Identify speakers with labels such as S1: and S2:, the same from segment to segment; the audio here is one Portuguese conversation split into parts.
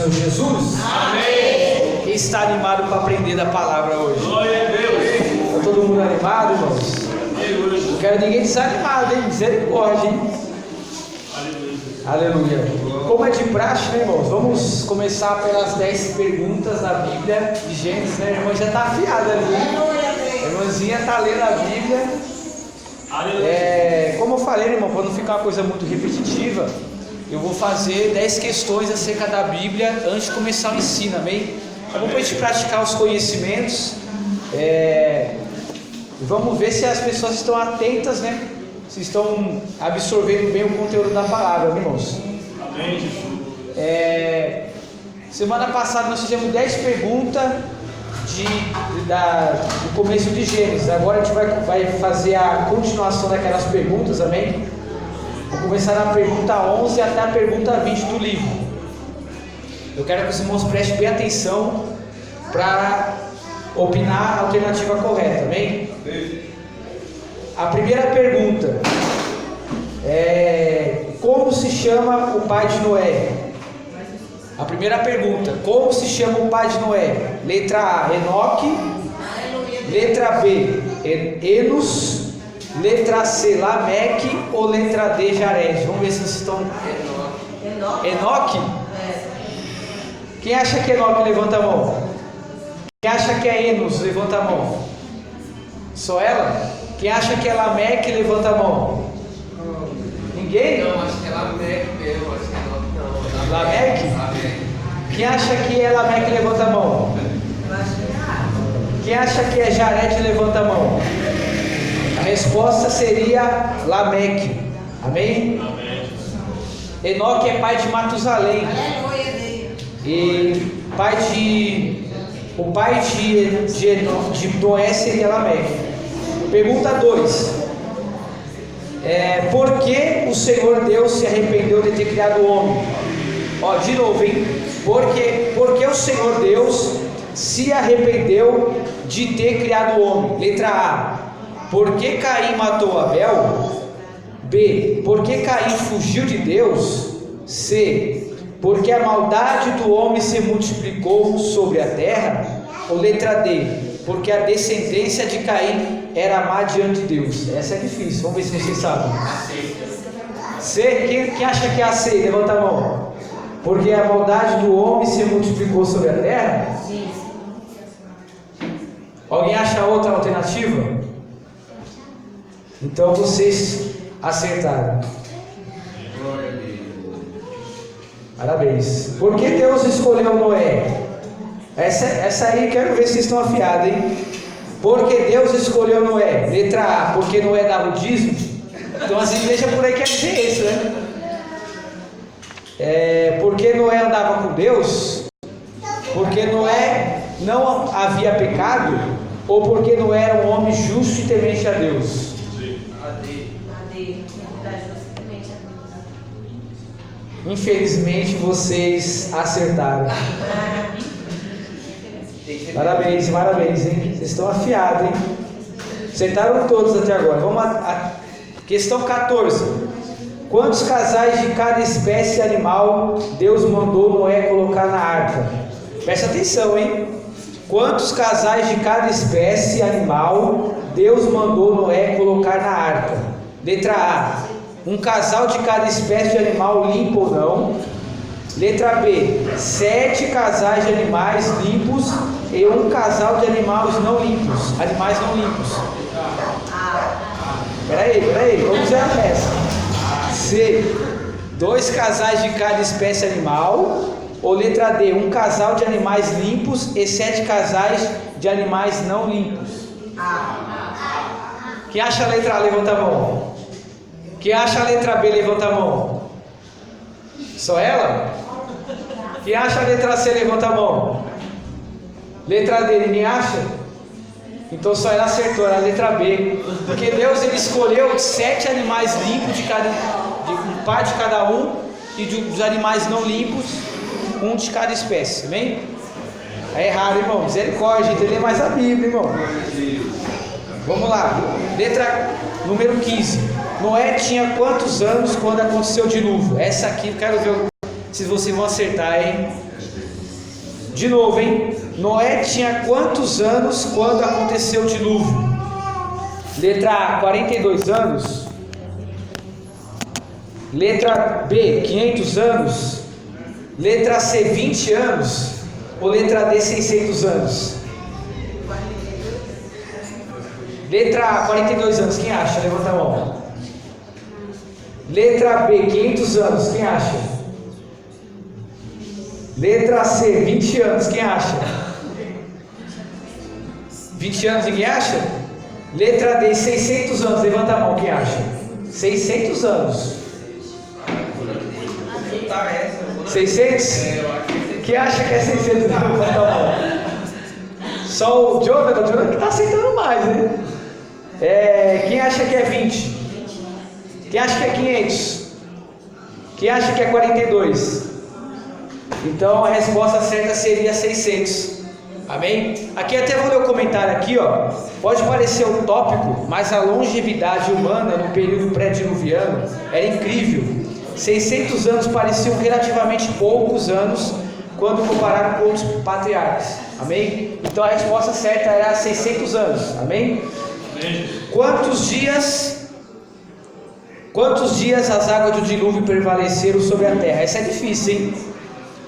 S1: Senhor Jesus?
S2: Amém.
S1: Quem está animado para aprender da palavra hoje?
S2: Glória a Deus.
S1: Está todo mundo animado, irmãos? Não quero ninguém desanimado, hein? Misericórdia, hein? Aleluia. Como é de praxe, né, irmãos? Vamos começar pelas 10 perguntas da Bíblia de Gênesis, né? A irmã já está afiada ali. A irmãzinha está lendo a Bíblia. Como eu falei, irmão, para não ficar uma coisa muito repetitiva, eu vou fazer 10 questões acerca da Bíblia antes de começar o ensino, amém? É bom para a gente praticar os conhecimentos. Vamos ver se as pessoas estão atentas, né? Se estão absorvendo bem o conteúdo da palavra, irmãos.
S2: Amém, Jesus.
S1: Semana passada nós fizemos 10 perguntas do começo de Gênesis. Agora a gente vai fazer a continuação daquelas perguntas, amém? Vou começar na pergunta 11 até a pergunta 20 do livro. Eu quero que os irmãos prestem bem atenção para opinar a alternativa correta, amém? A primeira pergunta é: como se chama o pai de Noé? A primeira pergunta: como se chama o pai de Noé? Letra A, Enoque. Letra B, Enos. Letra C, Lameque. Ou letra D, Jared? Vamos ver se vocês estão... Enoque? Quem acha que é Enoque, levanta a mão. Quem acha que é Enos, levanta a mão. Só ela? Quem acha que é Lameque, levanta a mão. Ninguém?
S3: Não, acho que é Lameque mesmo, acho que é Enoque não.
S1: Lameque? Quem acha que é Lameque, levanta a mão. Quem acha que é Jared, levanta a mão. A resposta seria Lameque. Amém?
S2: Amém.
S1: Enoque é pai de Matusalém. E o pai de Noé seria Lameque. Pergunta 2. Por que o Senhor Deus se arrependeu de ter criado o homem? Ó, de novo, hein? Por que o Senhor Deus se arrependeu de ter criado o homem? Letra A: por que Caim matou Abel? B: por que Caim fugiu de Deus? C: porque a maldade do homem se multiplicou sobre a terra? Ou letra D: porque a descendência de Caim era má diante de Deus? Essa é difícil, vamos ver se vocês sabem. C. Quem acha que é a C? Levanta a mão. Porque a maldade do homem se multiplicou sobre a terra? Sim. Alguém acha outra alternativa? Então vocês acertaram. Parabéns. Por que Deus escolheu Noé? Essa aí, quero ver se vocês estão afiados, hein? Porque Deus escolheu Noé. Letra A: porque Noé dava o dízimo. Então as igrejas por aí querem dizer isso, né? Porque Noé andava com Deus? Porque Noé não havia pecado? Ou porque Noé era um homem justo e temente a Deus? Infelizmente vocês acertaram. Parabéns, hein? Vocês estão afiados, hein? Acertaram todos até agora. Vamos a questão 14. Quantos casais de cada espécie animal Deus mandou Noé colocar na arca? Presta atenção, hein? Quantos casais de cada espécie animal Deus mandou Noé colocar na arca? Letra A: um casal de cada espécie de animal limpo ou não. Letra B: 7 casais de animais limpos e um casal de animais não limpos. Peraí, vamos ver a peça. C: 2 casais de cada espécie animal. Ou letra D: um casal de animais limpos e 7 casais de animais não limpos. Quem acha a letra A, levanta a mão. Quem acha a letra B, levanta a mão. Só ela? Quem acha a letra C, levanta a mão. Letra D, ninguém acha? Então só ela acertou, era a letra B. Porque Deus ele escolheu 7 animais limpos um par de cada um, e dos animais não limpos, um de cada espécie, amém? É errado, irmão. Misericórdia, entender mais a Bíblia, irmão. Vamos lá. Letra número 15. Noé tinha quantos anos quando aconteceu o dilúvio? Essa aqui eu quero ver se vocês vão acertar, hein? De novo, hein? Noé tinha quantos anos quando aconteceu o dilúvio? Letra A, 42 anos. Letra B, 500 anos. Letra C, 20 anos. Ou letra D, 600 anos? Letra A, 42 anos. Quem acha? Levanta a mão. Letra B, 500 anos. Quem acha? Letra C, 20 anos. Quem acha? 20 anos, ninguém acha? Letra D, 600 anos. Levanta a mão. Quem acha? 600 anos. 600? Quem acha que é 600? Levanta a mão. Só o Jonathan que está aceitando mais, né? Quem acha que é 20? Quem acha que é 500? Quem acha que é 42? Então a resposta certa seria 600. Amém? Aqui até vou ler o comentário aqui, ó. Pode parecer utópico, mas a longevidade humana no período pré-diluviano era incrível. 600 anos pareciam relativamente poucos anos quando comparado com outros patriarcas. Amém? Então a resposta certa era 600 anos. Amém? Quantos dias as águas do dilúvio prevaleceram sobre a terra? Essa é difícil, hein?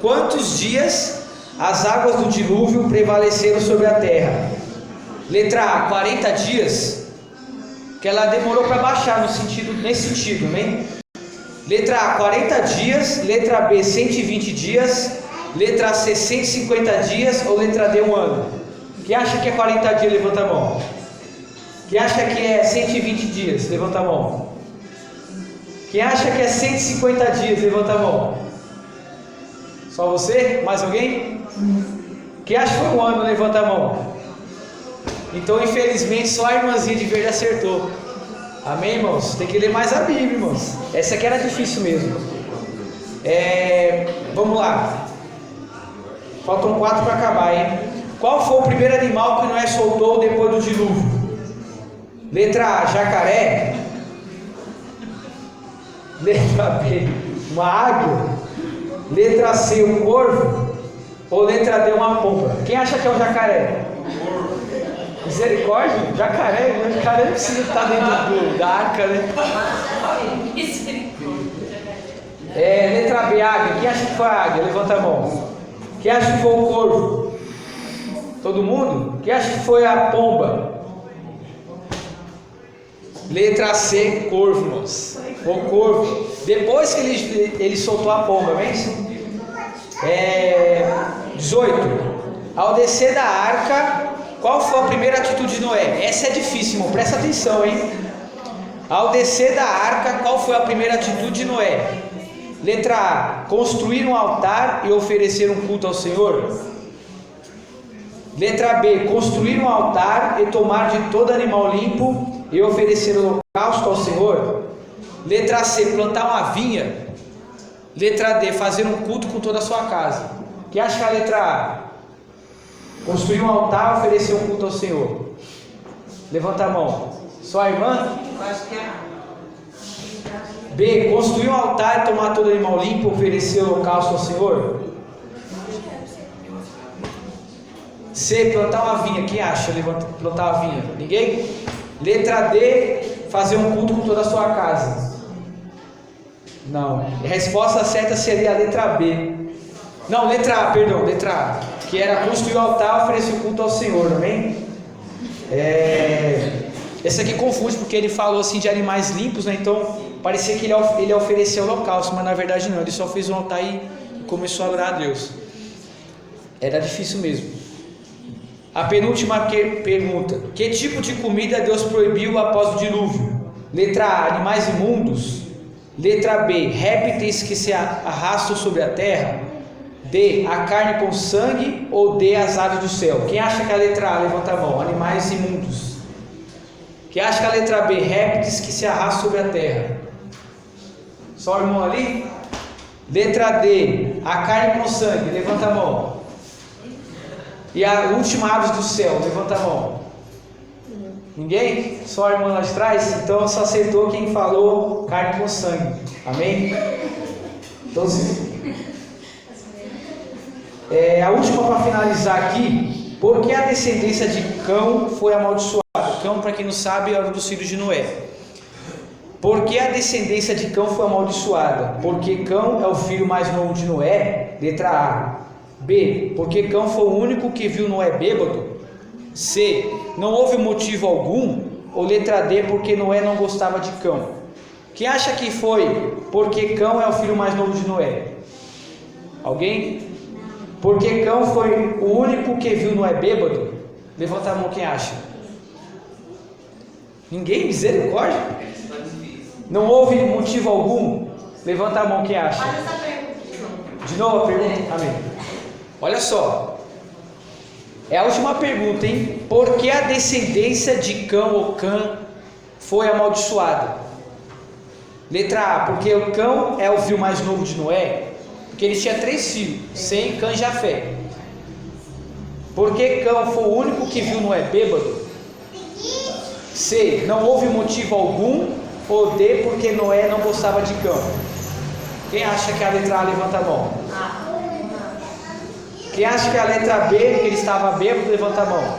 S1: Quantos dias as águas do dilúvio prevaleceram sobre a terra? Letra A, 40 dias, que ela demorou para baixar nesse sentido, né? Letra A, 40 dias. Letra B, 120 dias. Letra C, 150 dias. Ou letra D, 1 ano? Quem acha que é 40 dias, levanta a mão. Quem acha que é 120 dias, levanta a mão. Quem acha que é 150 dias, levanta a mão. Só você? Mais alguém? Quem acha que foi 1 ano, levanta a mão. Então, infelizmente, só a irmãzinha de verde acertou. Amém, irmãos? Tem que ler mais a Bíblia, irmãos. Essa aqui era difícil mesmo. Vamos lá. Faltam 4 para acabar, hein? Qual foi o primeiro animal que Noé soltou depois do dilúvio? Letra A, jacaré. Letra B, uma águia. Letra C, um corvo. Ou letra D, uma pomba? Quem acha que é o jacaré? Misericórdia? Jacaré? O jacaré não precisa estar dentro da arca, né? Letra B, águia. Quem acha que foi a águia? Levanta a mão. Quem acha que foi o corvo? Todo mundo? Quem acha que foi a pomba? Letra C, corvo, irmãos. O corvo. Depois que ele soltou a pomba, vem? 18. Ao descer da arca, qual foi a primeira atitude de Noé? Essa é difícil, irmão. Presta atenção, hein? Ao descer da arca, qual foi a primeira atitude de Noé? Letra A, construir um altar e oferecer um culto ao Senhor. Letra B, construir um altar e tomar de todo animal limpo e oferecer holocausto ao Senhor. Letra C, plantar uma vinha. Letra D, fazer um culto com toda a sua casa. Quem acha que é a letra A? Construir um altar e oferecer um culto ao Senhor. Levanta a mão. Só a irmã?
S4: Acho que é A.
S1: B, construir um altar e tomar todo animal limpo e oferecer holocausto ao Senhor. C, plantar uma vinha. Quem acha? Plantar uma vinha. Ninguém? Letra D, fazer um culto com toda a sua casa. Não. A resposta certa seria a letra B. Não, letra A, perdão, letra A. Que era construir o altar e oferecer o culto ao Senhor, amém? Esse aqui confunde porque ele falou assim de animais limpos, né? Então parecia que ele ofereceu holocausto, mas na verdade não. Ele só fez um altar e começou a adorar a Deus. Era difícil mesmo. A penúltima pergunta: que tipo de comida Deus proibiu após o dilúvio? Letra A, animais imundos. Letra B, répteis que se arrastam sobre a terra. D, a carne com sangue. Ou D, as aves do céu? Quem acha que é a letra A? Levanta a mão. Animais imundos. Quem acha que é a letra B? Répteis que se arrastam sobre a terra. Só o irmão ali? Letra D, a carne com sangue. Levanta a mão. E a última, aves do céu. Levanta a mão. Ninguém? Só a irmã lá de trás? Então só acertou quem falou carne com sangue. Amém? Então, A última para finalizar aqui. Por que a descendência de Cão foi amaldiçoada? Cão, para quem não sabe, era um dos filhos de Noé. Por que a descendência de Cão foi amaldiçoada? Porque Cão é o filho mais novo de Noé, letra A. B, porque Cão foi o único que viu Noé bêbado. C, não houve motivo algum. Ou letra D, porque Noé não gostava de Cão. Quem acha que foi porque Cão é o filho mais novo de Noé? Alguém? Porque Cão foi o único que viu Noé bêbado? Levanta a mão quem acha. Ninguém? Misericórdia? Não houve motivo algum? Levanta a mão quem acha. De novo a pergunta? Amém. Olha só. É a última pergunta, hein? Por que a descendência de Cão ou Cã foi amaldiçoada? Letra A, porque o Cão é o filho mais novo de Noé, porque ele tinha 3 filhos, Sem, Cã e Jafé. Porque Cão foi o único que viu Noé bêbado. C, não houve motivo algum. Ou D, porque Noé não gostava de Cão. Quem acha que a letra A, levanta a mão. Quem acha que a letra B, que ele estava bêbado, levanta a mão.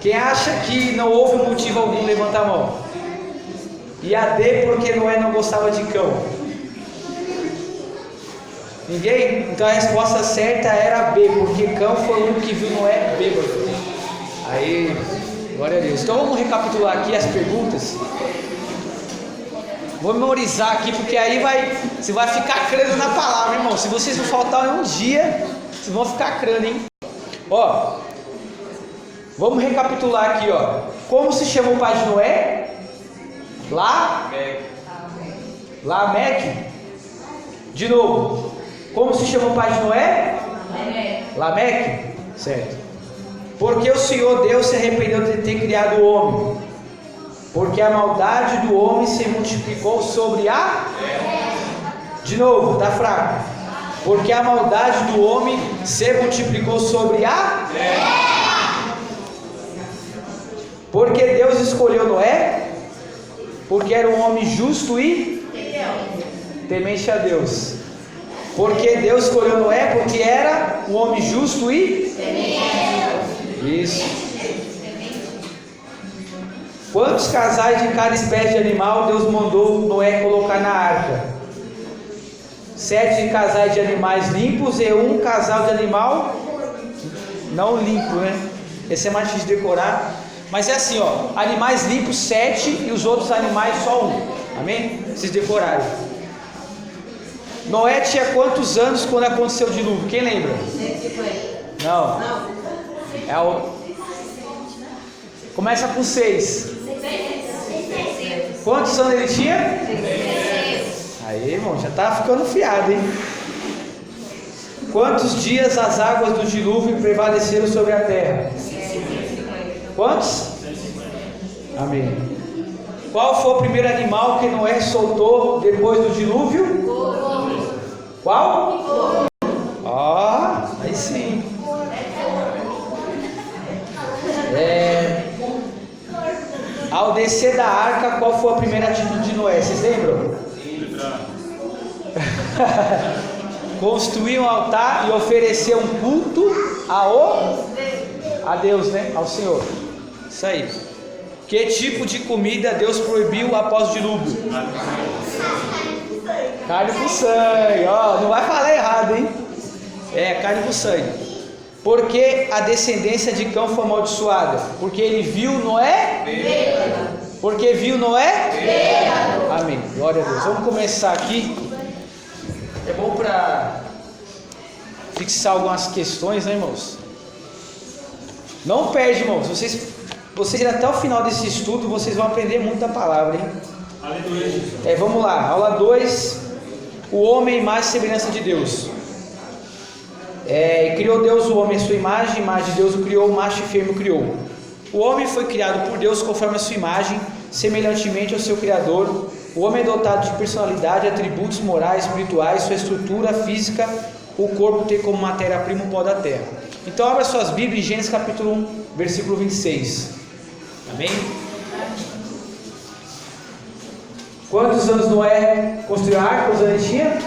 S1: Quem acha que não houve motivo algum, levanta a mão. E a D, porque Noé não gostava de Cão. Ninguém? Então a resposta certa era B, porque Cão foi o único que viu Noé bêbado. Aí, glória a Deus. Então vamos recapitular aqui as perguntas. Vou memorizar aqui, porque aí você vai ficar crendo na palavra, irmão. Se vocês não faltarem um dia, vocês vão ficar crendo, hein? Ó, vamos recapitular aqui, ó. Como se chama o pai de Noé? Lameque. De novo. Como se chama o pai de Noé? Lameque. Certo. Porque o Senhor Deus se arrependeu de ter criado o homem. Porque a maldade do homem se multiplicou sobre a terra. De novo, tá fraco. Porque a maldade do homem se multiplicou sobre a terra. Porque Deus escolheu Noé, porque era um homem justo e temente a Deus. Porque Deus escolheu Noé, porque era um homem justo e temente a Deus. Isso. Quantos casais de cada espécie de animal Deus mandou Noé colocar na arca? 7 casais de animais limpos e 1 casal de animal não limpo, né? Esse é mais difícil de decorar. Mas é assim, ó, animais limpos 7 e os outros animais só 1. Amém? Vocês decorarem. Noé tinha quantos anos quando aconteceu o dilúvio? Quem lembra? 150. Não. É o... Começa com 6. Quantos anos ele tinha? 6. Aí, irmão, já tá ficando fiado, hein? Quantos dias as águas do dilúvio prevaleceram sobre a terra? Quantos? Amém. Qual foi o primeiro animal que Noé soltou depois do dilúvio? Qual? Ó, aí sim. Ao descer da arca, qual foi a primeira atitude de Noé? Vocês lembram? Construir um altar e oferecer um culto a Deus, né? Ao Senhor. Isso aí. Que tipo de comida Deus proibiu após o dilúvio? Carne com sangue. Ó, não vai falar errado, hein? Carne com sangue. Porque a descendência de Cão foi amaldiçoada? Porque ele viu Noé? Porque viu Noé? Amém. Glória a Deus. Vamos começar aqui. É bom para fixar algumas questões, né, irmãos? Não perde, irmãos. Vocês irem até o final desse estudo, vocês vão aprender muito da palavra, hein? Aleluia. Vamos lá. Aula 2. O homem mais semelhança de Deus. Criou Deus o homem à sua imagem de Deus o criou, macho e fêmea o criou. O homem foi criado por Deus conforme a sua imagem, semelhantemente ao seu Criador. O homem é dotado de personalidade, atributos morais, espirituais, sua estrutura física, o corpo tem como matéria-prima o pó da terra. Então abra suas Bíblias em Gênesis capítulo 1, versículo 26. Amém? Quantos anos Noé construiu a arca? Quantos anos ele tinha?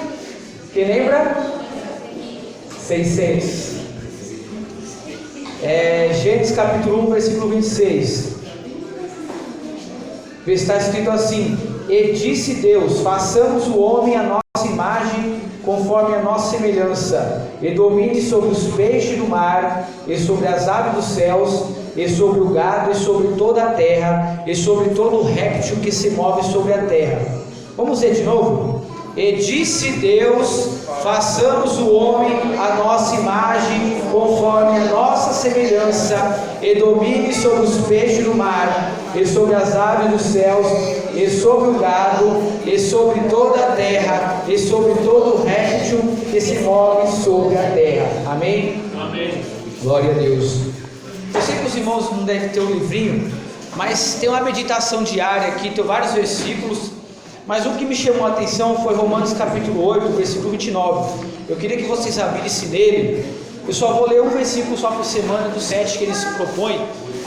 S1: Quem lembra? 600. Gênesis capítulo 1, versículo 26. Está escrito assim: e disse Deus: façamos o homem à nossa imagem, conforme a nossa semelhança, e domine sobre os peixes do mar, e sobre as aves dos céus, e sobre o gado, e sobre toda a terra, e sobre todo o réptil que se move sobre a terra. Vamos ler de novo? E disse Deus: façamos o homem à nossa imagem, conforme a nossa semelhança, e domine sobre os peixes do mar, e sobre as aves dos céus, e sobre o gado, e sobre toda a terra, e sobre todo o réptil que se move sobre a terra. Amém?
S2: Amém.
S1: Glória a Deus. Eu sei que os irmãos não devem ter um livrinho, mas tem uma meditação diária aqui, tem vários versículos. Mas o que me chamou a atenção foi Romanos capítulo 8, versículo 29. Eu queria que vocês abrissem nele. Eu só vou ler um versículo só por semana, dos 7 que ele se propõe.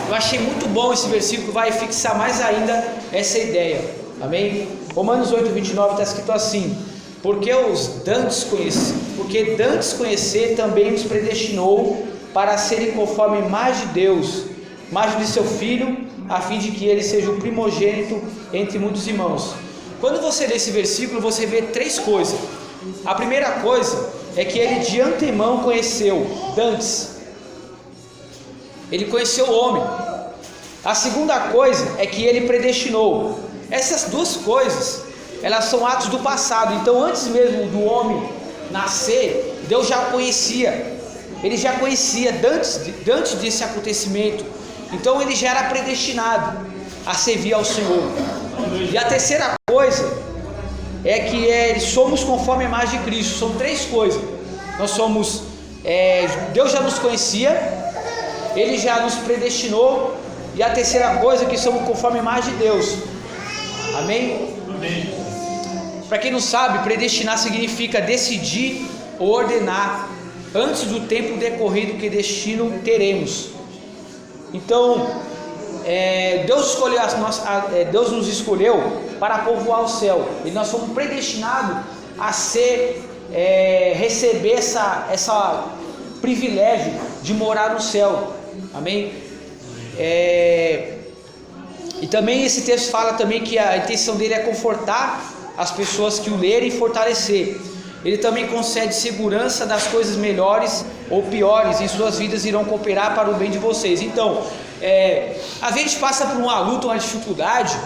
S1: Eu achei muito bom esse versículo, vai fixar mais ainda essa ideia. Amém? Romanos 8, 29 está escrito assim: porque dantes conhecer também os predestinou para serem conforme a imagem de Deus, imagem de seu Filho, a fim de que ele seja o primogênito entre muitos irmãos. Quando você lê esse versículo, você vê 3 coisas. A primeira coisa é que ele de antemão conheceu, dantes. Ele conheceu o homem. A segunda coisa é que ele predestinou. Essas 2 coisas, elas são atos do passado. Então, antes mesmo do homem nascer, Deus já o conhecia. Ele já conhecia antes desse acontecimento. Então, ele já era predestinado a servir ao Senhor. E a terceira coisa é que somos conforme a imagem de Cristo. São 3 coisas. Nós somos, Deus já nos conhecia, Ele já nos predestinou, e a terceira coisa é que somos conforme a imagem de Deus. Amém?
S2: Amém.
S1: Para quem não sabe, predestinar significa decidir ou ordenar antes do tempo decorrido que destino teremos. Então, Deus nos escolheu para povoar o céu, e nós fomos predestinados a receber essa privilégio de morar no céu. Amém? E também esse texto fala também que a intenção dele é confortar as pessoas que o lerem e fortalecer. Ele também concede segurança das coisas melhores ou piores em suas vidas irão cooperar para o bem de vocês. Então, a gente passa por uma luta, uma dificuldade.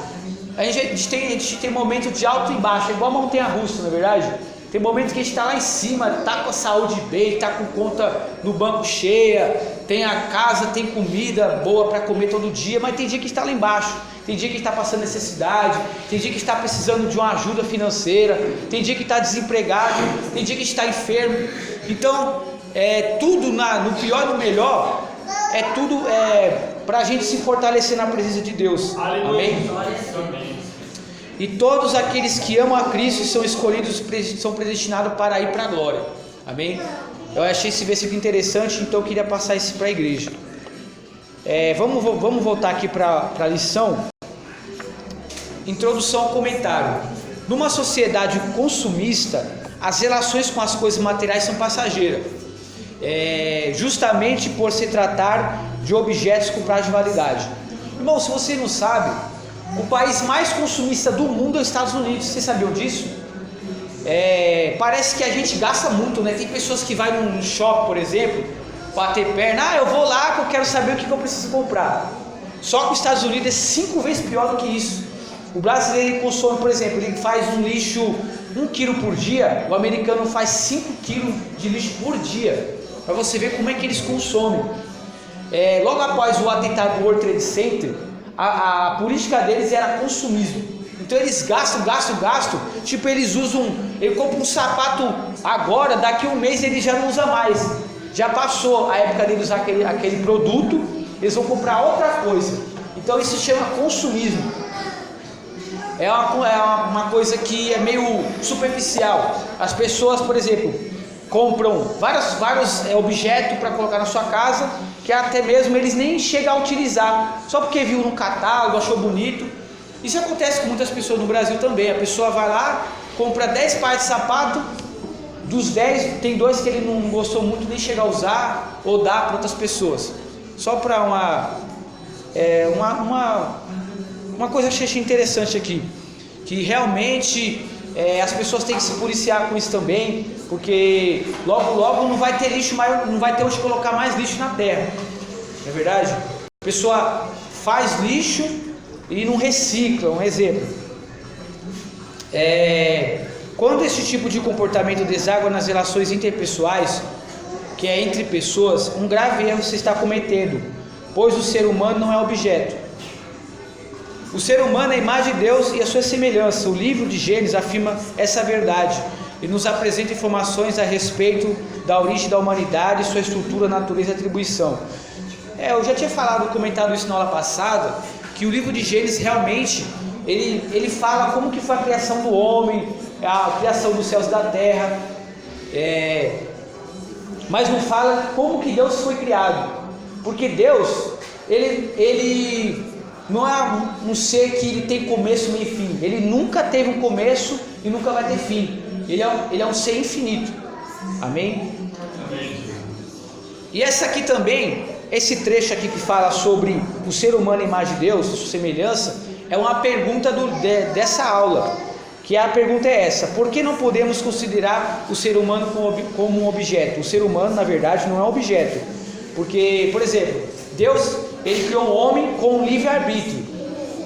S1: A gente tem momento de alto e baixo, igual a montanha-russa, não é verdade? Tem momento que a gente está lá em cima, está com a saúde bem, está com conta no banco cheia, tem a casa, tem comida boa para comer todo dia, mas tem dia que está lá embaixo. Tem dia que está passando necessidade, tem dia que está precisando de uma ajuda financeira, tem dia que está desempregado, tem dia que está enfermo. Então, tudo no pior e no melhor, tudo para a gente se fortalecer na presença de Deus. Amém? E todos aqueles que amam a Cristo são escolhidos, são predestinados para ir para a glória. Amém? Eu achei esse versículo interessante, então eu queria passar isso para a igreja. Vamos voltar aqui para a lição. Introdução ao comentário. Numa sociedade consumista, as relações com as coisas materiais são passageiras, justamente por se tratar de objetos com prazo de validade. Irmão, se você não sabe, o país mais consumista do mundo é os Estados Unidos. Vocês sabiam disso? Parece que a gente gasta muito, né? Tem pessoas que vão num shopping, por exemplo, bater perna. Eu vou lá que eu quero saber o que eu preciso comprar. Só que os Estados Unidos é 5 vezes pior do que isso. O brasileiro consome, por exemplo, ele faz um lixo 1 quilo por dia. O americano faz 5 quilos de lixo por dia. Para você ver como é que eles consomem. Logo após o atentado do World Trade Center, a política deles era consumismo. Então eles gastam. Tipo, ele compra um sapato agora, daqui a um mês ele já não usa mais. Já passou a época de usar aquele produto, eles vão comprar outra coisa. Então isso se chama consumismo. É uma coisa que é meio superficial. As pessoas, por exemplo, compram vários objetos para colocar na sua casa, que até mesmo eles nem chegam a utilizar, só porque viu no catálogo, achou bonito. Isso acontece com muitas pessoas no Brasil também. A pessoa vai lá, compra 10 pares de sapato, dos 10, tem 2 que ele não gostou muito nem chegar a usar ou dar para outras pessoas. Só para uma coisa que eu achei interessante aqui, que realmente as pessoas têm que se policiar com isso também, porque logo não vai ter lixo mais, não vai ter onde colocar mais lixo na terra, não é verdade? A pessoa faz lixo e não recicla. Um exemplo, quando esse tipo de comportamento deságua nas relações interpessoais, que é entre pessoas, um grave erro se está cometendo, pois o ser humano não é objeto. O ser humano é a imagem de Deus e a sua semelhança. O livro de Gênesis afirma essa verdade e nos apresenta informações a respeito da origem da humanidade, sua estrutura, natureza e atribuição. Eu já tinha comentado isso na aula passada, que o livro de Gênesis realmente ele fala como que foi a criação do homem, a criação dos céus e da terra, mas não fala como que Deus foi criado, porque Deus ele não é um ser que ele tem começo, meio e fim. Ele nunca teve um começo e nunca vai ter fim. Ele é um ser infinito. Amém?
S2: Amém.
S1: E essa aqui também, esse trecho aqui que fala sobre o ser humano à imagem de Deus, sua semelhança, é uma pergunta dessa aula. Que a pergunta é essa: por que não podemos considerar o ser humano como um objeto? O ser humano, na verdade, não é um objeto. Porque, por exemplo, Deus, ele criou um homem com um livre-arbítrio,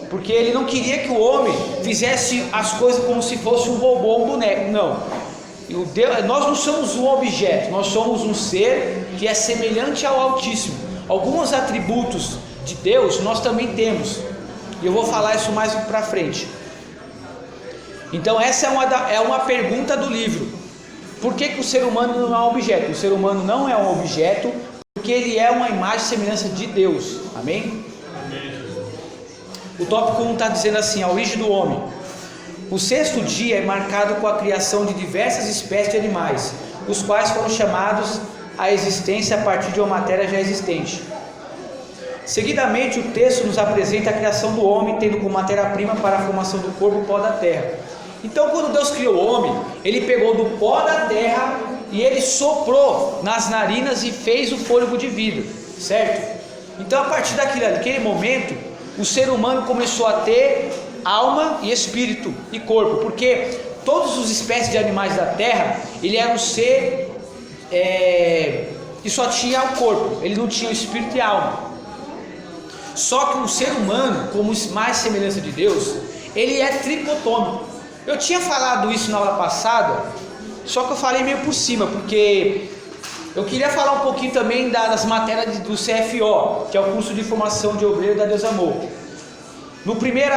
S1: porque ele não queria que o homem fizesse as coisas como se fosse um robô, um boneco. Não, nós não somos um objeto, nós somos um ser que é semelhante ao Altíssimo. Alguns atributos de Deus nós também temos, e eu vou falar isso mais para frente. Então essa é uma pergunta do livro: por que o ser humano não é um objeto? O ser humano não é um objeto porque ele é uma imagem e semelhança de Deus. Amém?
S2: Amém.
S1: O tópico 1 está dizendo assim: a origem do homem. O sexto dia é marcado com a criação de diversas espécies de animais, os quais foram chamados à existência a partir de uma matéria já existente. Seguidamente, o texto nos apresenta a criação do homem, tendo como matéria-prima para a formação do corpo o pó da terra. Então, quando Deus criou o homem, ele pegou do pó da terra e ele soprou nas narinas e fez o fôlego de vida, certo? Então, a partir daquele momento, o ser humano começou a ter alma e espírito e corpo, porque todas as espécies de animais da terra, ele era um ser que só tinha o corpo, ele não tinha o espírito e a alma. Só que o ser humano, como mais semelhança de Deus, ele é tricotômico. Eu tinha falado isso na aula passada, só que eu falei meio por cima, porque eu queria falar um pouquinho também das matérias do CFO, que é o curso de formação de obreiro da Deus Amor. No primeiro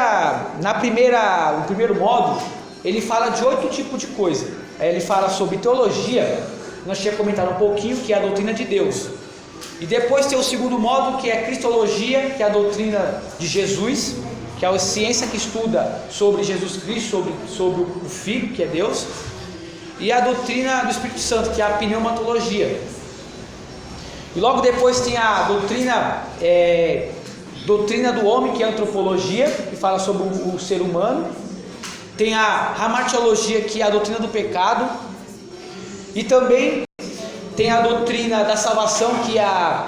S1: módulo, ele fala de 8 tipos de coisa. Aí ele fala sobre teologia, nós tínhamos comentado um pouquinho, que é a doutrina de Deus. E depois tem o segundo módulo, que é Cristologia, que é a doutrina de Jesus, que é a ciência que estuda sobre Jesus Cristo, sobre o Filho, que é Deus. E a doutrina do Espírito Santo, que é a pneumatologia. E logo depois tem a doutrina do homem, que é a antropologia, que fala sobre o ser humano. Tem a hamartiologia, que é a doutrina do pecado. E também tem a doutrina da salvação, que é a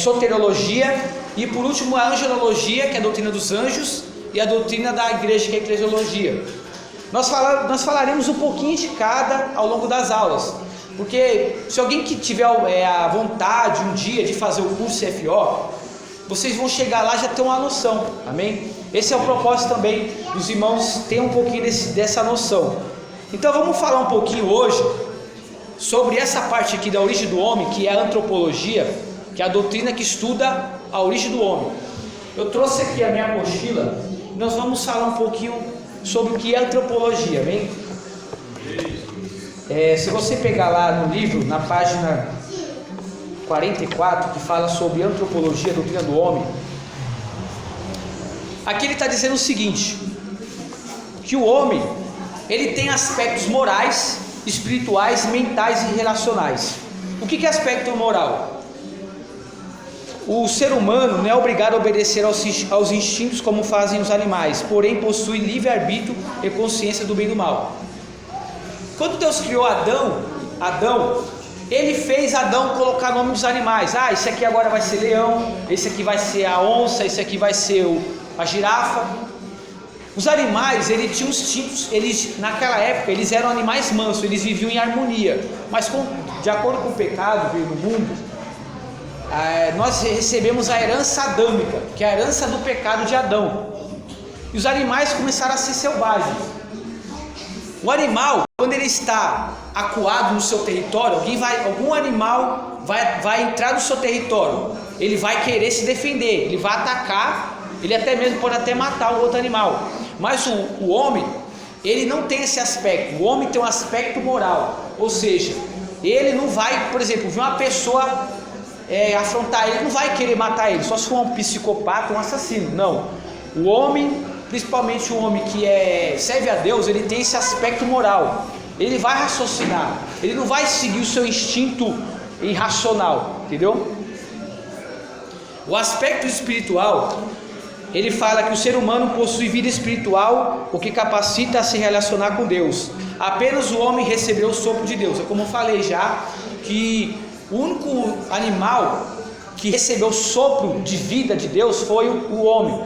S1: soteriologia. E por último a angelologia, que é a doutrina dos anjos. E a doutrina da igreja, que é a eclesiologia. Nós falaremos um pouquinho de cada ao longo das aulas, porque se alguém que tiver a vontade um dia de fazer o curso CFO, vocês vão chegar lá e já ter uma noção, amém? Esse é o propósito também dos irmãos terem um pouquinho dessa noção. Então vamos falar um pouquinho hoje sobre essa parte aqui da origem do homem, que é a antropologia, que é a doutrina que estuda a origem do homem. Eu trouxe aqui a minha mochila, nós vamos falar um pouquinho sobre o que é antropologia, amém? Se você pegar lá no livro, na página 44, que fala sobre antropologia, doutrina do homem, aqui ele está dizendo o seguinte: que o homem, ele tem aspectos morais, espirituais, mentais e relacionais. O que é aspecto moral? O ser humano não é obrigado a obedecer aos instintos como fazem os animais, porém possui livre-arbítrio e consciência do bem e do mal. Quando Deus criou Adão, ele fez Adão colocar nome dos animais. Ah, esse aqui agora vai ser leão, esse aqui vai ser a onça, esse aqui vai ser a girafa. Os animais, eles tinham instintos, naquela época, eles eram animais mansos, eles viviam em harmonia. Mas de acordo com o pecado que veio no mundo, nós recebemos a herança adâmica, que é a herança do pecado de Adão. E os animais começaram a ser selvagens. O animal, quando ele está acuado no seu território, algum animal vai entrar no seu território, ele vai querer se defender, ele vai atacar, ele até mesmo pode até matar o outro animal. Mas o homem, ele não tem esse aspecto. O homem tem um aspecto moral, ou seja, ele não vai, por exemplo, ver uma pessoa afrontar ele, não vai querer matar ele, só se for um psicopata, um assassino. Não, o homem, principalmente o homem que serve a Deus, ele tem esse aspecto moral. Ele vai raciocinar, ele não vai seguir o seu instinto irracional, entendeu? O aspecto espiritual, ele fala que o ser humano possui vida espiritual, o que capacita a se relacionar com Deus. Apenas o homem recebeu o sopro de Deus. É como eu falei já, que o único animal que recebeu o sopro de vida de Deus foi o homem.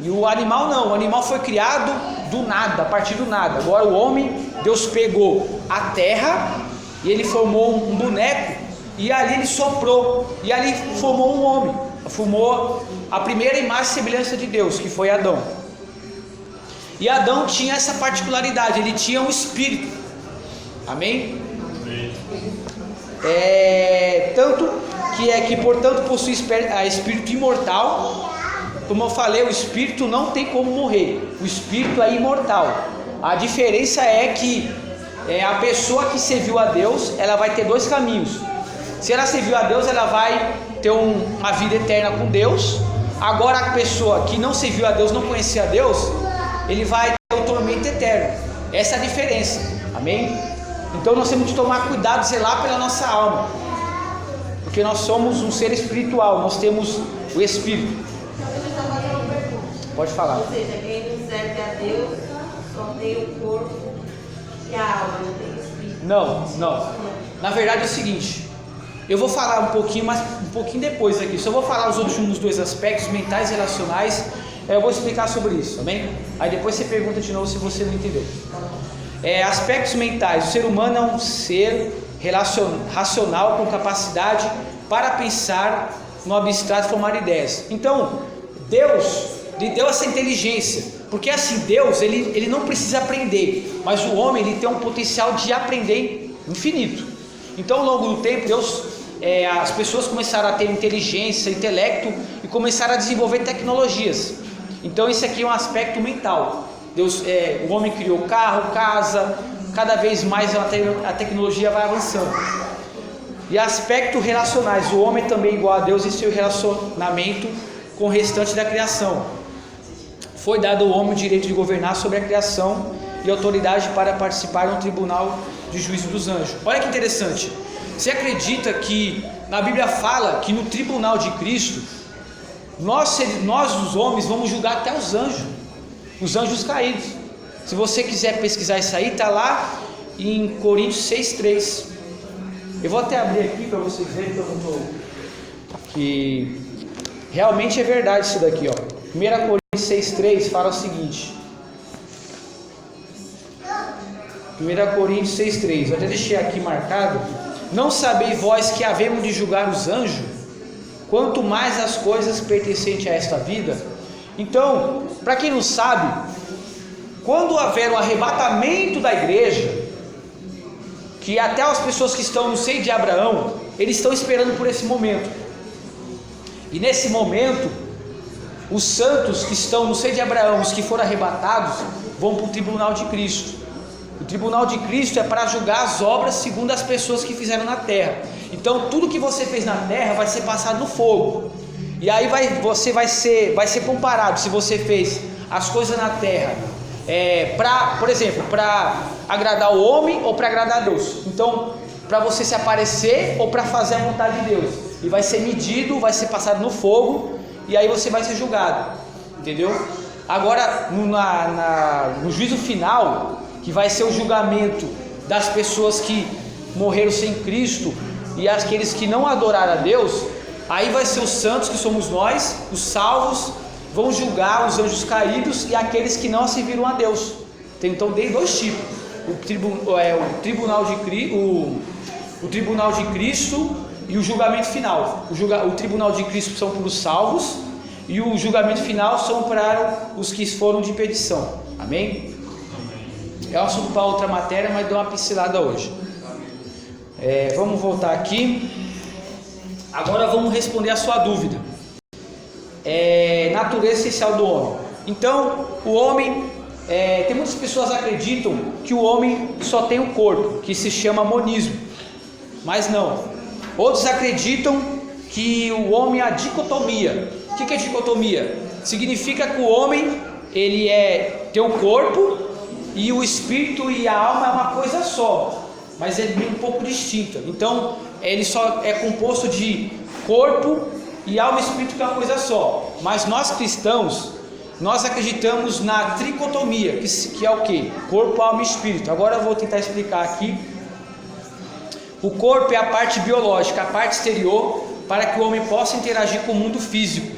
S1: E o animal não, o animal foi criado do nada, a partir do nada. Agora o homem, Deus pegou a terra e ele formou um boneco, e ali ele soprou, e ali formou um homem, formou a primeira imagem e semelhança de Deus, que foi Adão. E Adão tinha essa particularidade, ele tinha um espírito. Amém? Tanto que portanto possui espírito imortal. Como eu falei, o espírito não tem como morrer, o espírito é imortal. A diferença é que a pessoa que serviu a Deus, ela vai ter dois caminhos. Se ela serviu a Deus, ela vai ter uma vida eterna com Deus. Agora a pessoa que não serviu a Deus, não conhecia a Deus, ele vai ter o tormento eterno. Essa é a diferença, amém? Então nós temos que tomar cuidado, zelar pela nossa alma, porque nós somos um ser espiritual, nós temos o Espírito. Pode falar.
S4: Ou seja, quem não serve a Deus só tem o corpo e a alma, não tem o espírito.
S1: Não. Na verdade é o seguinte, eu vou falar um pouquinho depois aqui. Só vou falar os últimos dois aspectos, mentais e relacionais. Eu vou explicar sobre isso, amém? Aí depois você pergunta de novo se você não entendeu. Aspectos mentais. O ser humano é um ser racional com capacidade para pensar no abstrato e formar ideias. Então, Deus lhe deu essa inteligência, porque assim, Deus ele não precisa aprender, mas o homem ele tem um potencial de aprender infinito. Então ao longo do tempo as pessoas começaram a ter inteligência, intelecto e começaram a desenvolver tecnologias. Então esse aqui é um aspecto mental. O homem criou carro, casa, cada vez mais a tecnologia vai avançando. E aspectos relacionais, o homem também igual a Deus em seu relacionamento com o restante da criação. Foi dado ao homem o direito de governar sobre a criação e autoridade para participar no tribunal de juízo dos anjos. Olha que interessante. Você acredita que na Bíblia fala que no tribunal de Cristo nós os homens vamos julgar até os anjos caídos? Se você quiser pesquisar isso aí, está lá em Coríntios 6:3. Eu vou até abrir aqui para vocês verem que realmente é verdade isso daqui, ó. 1 Coríntios 6:3 fala o seguinte. 1 Coríntios 6:3. Eu até deixei aqui marcado. Não sabeis vós que havemos de julgar os anjos, quanto mais as coisas pertencentes a esta vida? Então, para quem não sabe, quando houver o arrebatamento da igreja, que até as pessoas que estão no seio de Abraão, eles estão esperando por esse momento. E nesse momento, os santos que estão no seio de Abraão, os que foram arrebatados, vão para o tribunal de Cristo. O tribunal de Cristo é para julgar as obras segundo as pessoas que fizeram na terra. Então tudo que você fez na terra vai ser passado no fogo. E aí você vai ser comparado se você fez as coisas na terra por exemplo, para agradar o homem ou para agradar a Deus. Então, para você se aparecer ou para fazer a vontade de Deus. E vai ser medido, vai ser passado no fogo, e aí você vai ser julgado. Entendeu? Agora, no juízo final, que vai ser o julgamento das pessoas que morreram sem Cristo e aqueles que não adoraram a Deus, aí vai ser os santos, que somos nós, os salvos, vão julgar os anjos caídos e aqueles que não serviram a Deus. Então tem dois tipos: o tribunal de Cristo e o julgamento final. O tribunal de Cristo são para os salvos e o julgamento final são para os que foram de perdição. Amém? É um assunto para outra matéria, mas deu uma pincelada hoje. Vamos voltar aqui. Agora vamos responder a sua dúvida. Natureza essencial do homem. Então, o homem, tem muitas pessoas que acreditam que o homem só tem um corpo, que se chama monismo, mas não. Outros acreditam que o homem é a dicotomia. O que é dicotomia? Significa que o homem ele tem um corpo e o espírito e a alma é uma coisa só, mas é um pouco distinta. Então ele só é composto de corpo e alma e espírito, que é uma coisa só. Mas nós cristãos, nós acreditamos na tricotomia, que é o que? Corpo, alma e espírito. Agora eu vou tentar explicar aqui. O corpo é a parte biológica, a parte exterior, para que o homem possa interagir com o mundo físico.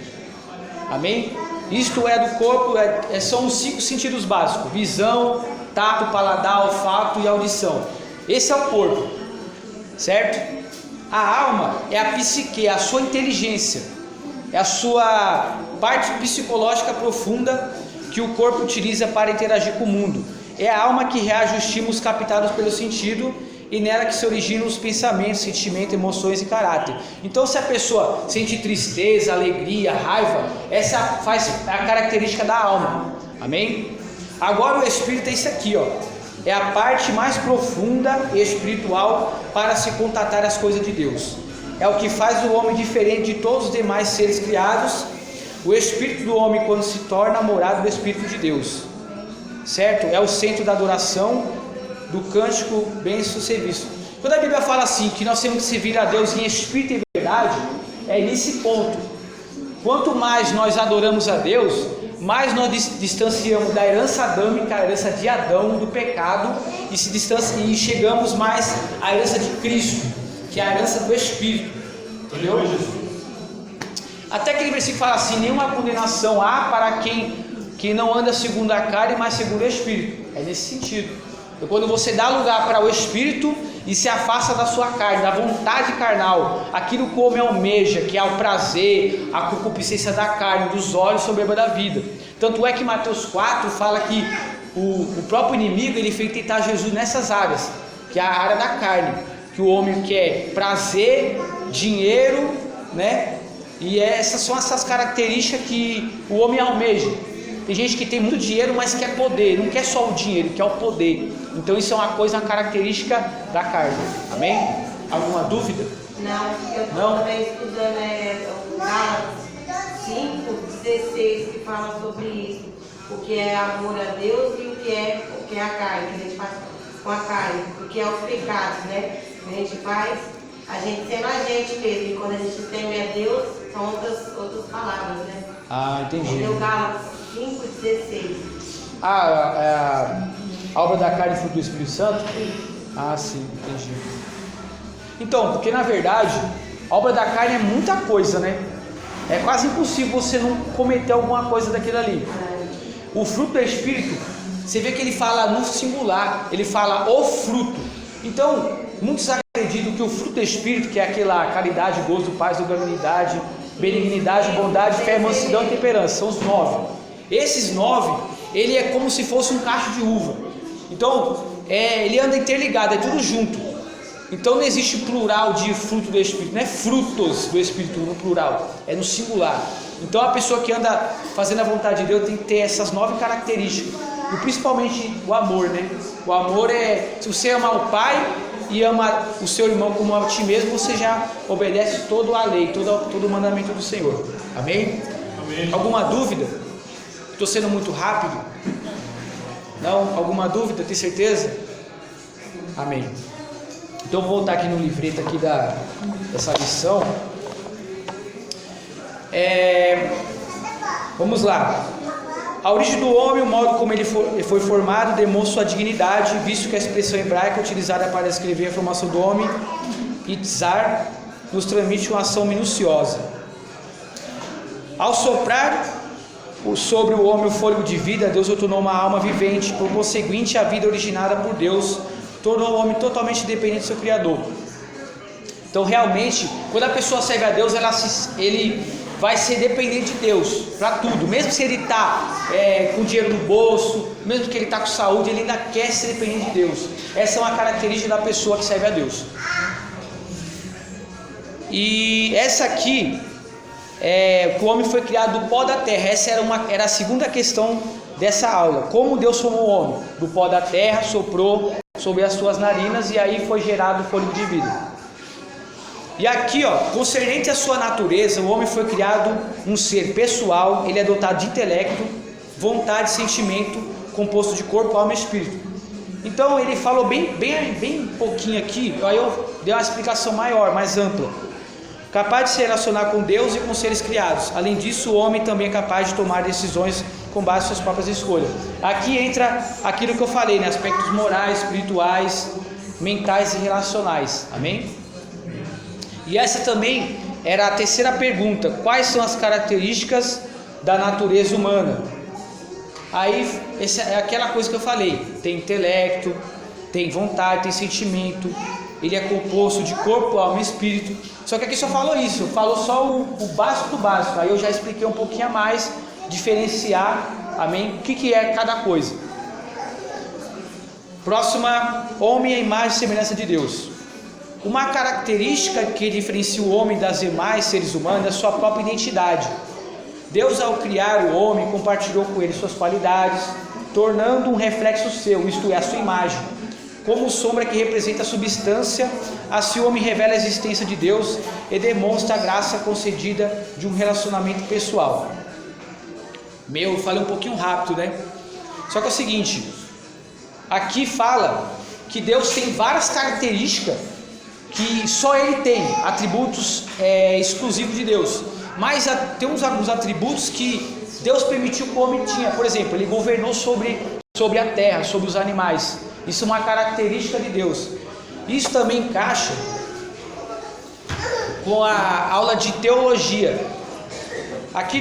S1: Amém? Isto é do corpo, são os 5 sentidos básicos: visão, tato, paladar, olfato e audição. Esse é o corpo, certo? A alma é a psique, é a sua inteligência, é a sua parte psicológica profunda que o corpo utiliza para interagir com o mundo. É a alma que reage aos estímulos captados pelo sentido, e nela que se originam os pensamentos, sentimentos, emoções e caráter. Então, se a pessoa sente tristeza, alegria, raiva, essa é a característica da alma. Amém? Agora o espírito é isso aqui, ó. É a parte mais profunda e espiritual para se contatar as coisas de Deus. É o que faz o homem diferente de todos os demais seres criados. O espírito do homem, quando se torna morada do Espírito de Deus, certo? É o centro da adoração, do cântico bem sucedido. Quando a Bíblia fala assim, que nós temos que servir a Deus em espírito e verdade, é nesse ponto. Quanto mais nós adoramos a Deus, mais nós distanciamos da herança adâmica, a herança de Adão, do pecado, e chegamos mais à herança de Cristo, que é a herança do Espírito. Entendeu? Até aquele versículo fala assim: nenhuma condenação há para quem não anda segundo a carne, mas segundo o Espírito. É nesse sentido. Então, quando você dá lugar para o Espírito e se afasta da sua carne, da vontade carnal, aquilo que o homem almeja, que é o prazer, a concupiscência da carne, dos olhos, soberba da vida. Tanto é que Mateus 4 fala que o próprio inimigo ele fez tentar Jesus nessas áreas, que é a área da carne, que o homem quer prazer, dinheiro, né? E essas são essas características que o homem almeja. Tem gente que tem muito dinheiro, mas quer poder, não quer só o dinheiro, quer o poder. Então isso é uma coisa, uma característica da carne. Amém? Alguma dúvida?
S4: Não, eu estou também estudando o Gálatas 5:16, que fala sobre isso. O que é amor a Deus e o que é a carne, que a gente faz com a carne. O que é os pecados, né? Que a gente faz, a gente sendo a gente mesmo. E quando a gente teme a Deus, são outras palavras, né?
S1: Ah, entendi.
S4: Entendeu? Gálatas 5:16.
S1: A obra da carne e fruto do Espírito Santo? Ah, sim, entendi. Então, porque na verdade, a obra da carne é muita coisa, né? É quase impossível você não cometer alguma coisa daquilo ali. O fruto do Espírito, você vê que ele fala no singular, ele fala o fruto. Então, muitos acreditam que o fruto do Espírito, que é aquela caridade, gozo, paz, longanimidade, benignidade, bondade, fé, mansidão e temperança, são os 9. Esses 9, ele é como se fosse um cacho de uva. Então, ele anda interligado, é tudo junto. Então não existe plural de fruto do Espírito, não é frutos do Espírito no plural, é no singular. Então a pessoa que anda fazendo a vontade de Deus tem que ter essas 9 características, e principalmente o amor, né? O amor se você ama o Pai e ama o seu irmão como a ti mesmo, você já obedece toda a lei, todo o mandamento do Senhor. Amém?
S2: Amém.
S1: Alguma dúvida? Estou sendo muito rápido? Não? Alguma dúvida? Tem certeza? Amém. Então vou voltar aqui no livreto aqui dessa lição. Vamos lá.
S5: A origem do homem, o modo como ele foi formado, demonstra sua dignidade, visto que a expressão hebraica utilizada para descrever a formação do homem, itzar, nos transmite uma ação minuciosa. Ao soprar sobre o homem o fôlego de vida, Deus o tornou uma alma vivente. Por conseguinte, a vida originada por Deus tornou o homem totalmente dependente do seu Criador. Então, realmente, quando a pessoa serve a Deus, ele vai ser dependente de Deus para tudo. Mesmo se ele está com dinheiro no bolso, mesmo que ele está com saúde, ele ainda quer ser dependente de Deus. Essa é uma característica da pessoa que serve a Deus. E essa aqui que o homem foi criado do pó da terra. Essa era a segunda questão dessa aula. Como Deus formou o homem? Do pó da terra, soprou sobre as suas narinas e aí foi gerado o fôlego de vida. E aqui, concernente à sua natureza, o homem foi criado um ser pessoal. Ele é dotado de intelecto, vontade e sentimento, composto de corpo, alma e espírito. Então ele falou bem pouquinho aqui, aí eu dei uma explicação maior, mais ampla. Capaz de se relacionar com Deus e com seres criados. Além disso, o homem também é capaz de tomar decisões com base em suas próprias escolhas. Aqui entra aquilo que eu falei, né? Aspectos morais, espirituais, mentais e relacionais. Amém? E essa também era a terceira pergunta. Quais são as características da natureza humana? Aí, essa é aquela coisa que eu falei. Tem intelecto, tem vontade, tem sentimento. Ele é composto de corpo, alma e espírito. Só que aqui só falou isso, falou só o básico do básico. Aí eu já expliquei um pouquinho a mais, diferenciar, amém, o que é cada coisa. Próxima, homem é a imagem e semelhança de Deus. Uma característica que diferencia o homem das demais seres humanos é a sua própria identidade. Deus, ao criar o homem, compartilhou com ele suas qualidades, tornando um reflexo seu, isto é, a sua imagem. Como sombra que representa a substância, assim o homem revela a existência de Deus e demonstra a graça concedida de um relacionamento pessoal. Eu falei um pouquinho rápido, né? Só que é o seguinte, aqui fala que Deus tem várias características que só Ele tem, atributos exclusivos de Deus. Mas tem alguns atributos que Deus permitiu que o homem tinha. Por exemplo, Ele governou sobre a terra, sobre os animais. Isso é uma característica de Deus. Isso também encaixa com a aula de teologia. Aqui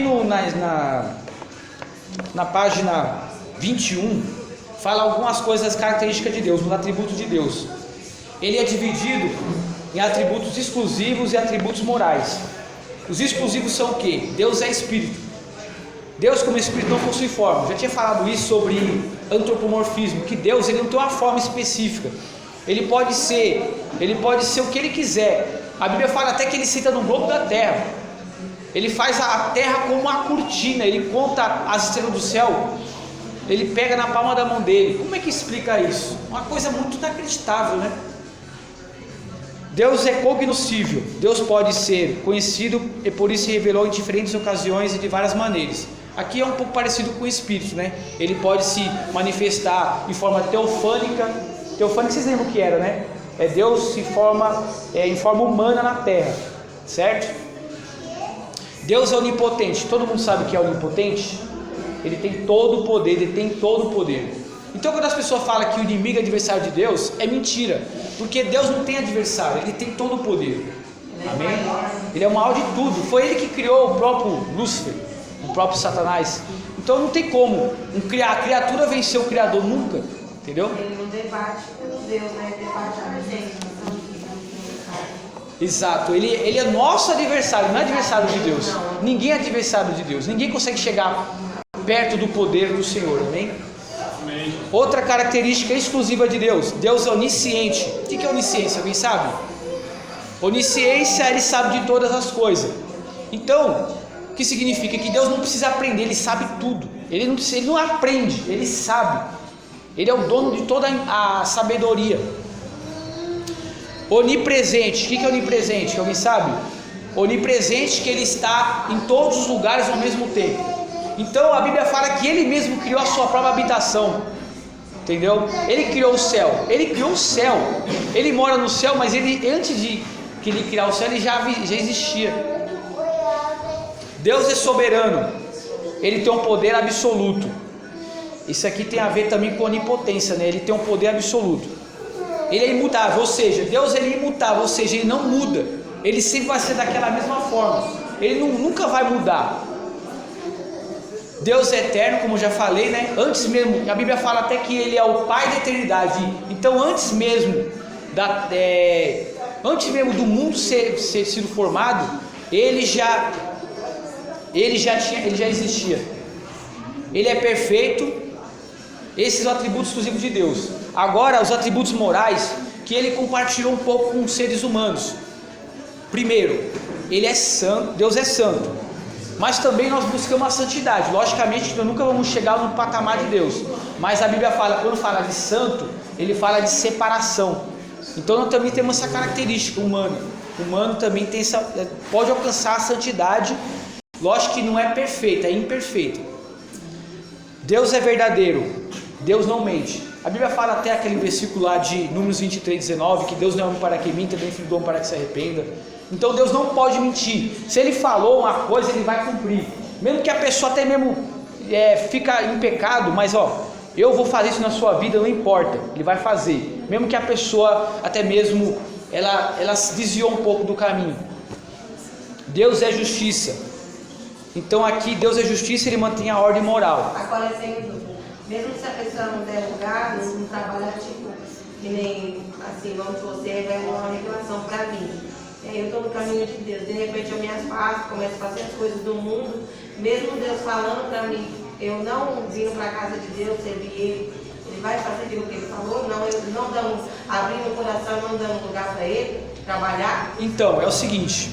S5: na página 21, fala algumas coisas características de Deus, os atributos de Deus. Ele é dividido em atributos exclusivos e atributos morais. Os exclusivos são o quê? Deus é espírito. Deus como espírito não possui forma. Já tinha falado isso sobre antropomorfismo, que Deus ele não tem uma forma específica. Ele pode ser o que ele quiser. A Bíblia fala até que ele senta no globo da terra. Ele faz a terra como uma cortina. Ele conta as estrelas do céu. Ele pega na palma da mão dele. Como é que explica isso? Uma coisa muito inacreditável, né? Deus é cognoscível. Deus pode ser conhecido e por isso se revelou em diferentes ocasiões e de várias maneiras. Aqui é um pouco parecido com o Espírito, né? Ele pode se manifestar em forma teofânica. Teofânica vocês lembram o que era, né? Deus se forma em forma humana na terra, certo? Deus é onipotente. Todo mundo sabe o que é onipotente? Ele tem todo o poder, ele tem todo o poder. Então quando as pessoas falam que o inimigo é adversário de Deus, é mentira. Porque Deus não tem adversário, Ele tem todo o poder. Amém? Ele é o maior de tudo. Foi Ele que criou o próprio Lúcifer, o próprio Satanás. Então não tem como a criatura vencer o Criador nunca. Entendeu?
S4: Ele não debate com Deus, né? Ele debate com gente.
S5: Exato, ele é nosso adversário, não é adversário de Deus. Ninguém é adversário de Deus. Ninguém consegue chegar perto do poder do Senhor. Amém? Outra característica exclusiva de Deus. Deus é onisciente. O que é onisciência? Alguém sabe? Onisciência, Ele sabe de todas as coisas. Então, o que significa? Que Deus não precisa aprender, Ele sabe tudo. Ele não aprende, Ele sabe. Ele é o dono de toda a sabedoria. Onipresente. O que é onipresente? Alguém sabe? Onipresente, que Ele está em todos os lugares ao mesmo tempo. Então a Bíblia fala que Ele mesmo criou a sua própria habitação. Entendeu? Ele criou o céu. Ele criou o céu. Ele mora no céu, mas antes de que Ele criar o céu, Ele já existia. Deus é soberano. ele tem um poder absoluto. Isso aqui tem a ver também com onipotência, né? Ele tem um poder absoluto. Ele é imutável, ou seja, Deus ele é imutável, ou seja, ele não muda. Ele sempre vai ser daquela mesma forma. Ele nunca vai mudar. Deus é eterno, como eu já falei, né? Antes mesmo, a Bíblia fala até que ele é o Pai da eternidade. Então, antes mesmo do mundo ser sido formado, ele já existia. Ele é perfeito. Esses são atributos exclusivos de Deus. Agora, os atributos morais que ele compartilhou um pouco com os seres humanos. Primeiro, ele é santo, Deus é santo. Mas também nós buscamos a santidade. Logicamente, nós nunca vamos chegar no patamar de Deus. Mas a Bíblia fala, quando fala de santo, ele fala de separação. Então nós também temos essa característica humana. O humano também tem pode alcançar a santidade. Lógico que não é perfeita, é imperfeita. Deus é verdadeiro. Deus não mente. A Bíblia fala até aquele versículo lá de Números 23:19, que Deus não é homem para que minta, nem filho do homem para que se arrependa. Então Deus não pode mentir. Se Ele falou uma coisa, Ele vai cumprir. Mesmo que a pessoa até mesmo fica em pecado, mas eu vou fazer isso na sua vida, não importa, Ele vai fazer. Mesmo que a pessoa até mesmo ela se desviou um pouco do caminho. Deus é justiça. Então aqui Deus é justiça, Ele mantém a ordem moral.
S4: Agora, sem dúvida, mesmo se a pessoa não der lugar, não trabalhar tipo, que nem assim, vamos você vai uma reclamação para mim. Eu estou no caminho de Deus, de repente eu me afasto, começo a fazer as coisas do mundo, mesmo Deus falando para mim, eu não vindo para a casa de Deus, servir Ele vai fazer aquilo que Ele falou, não abrindo o coração, não dando lugar para Ele trabalhar.
S5: Então, é o seguinte,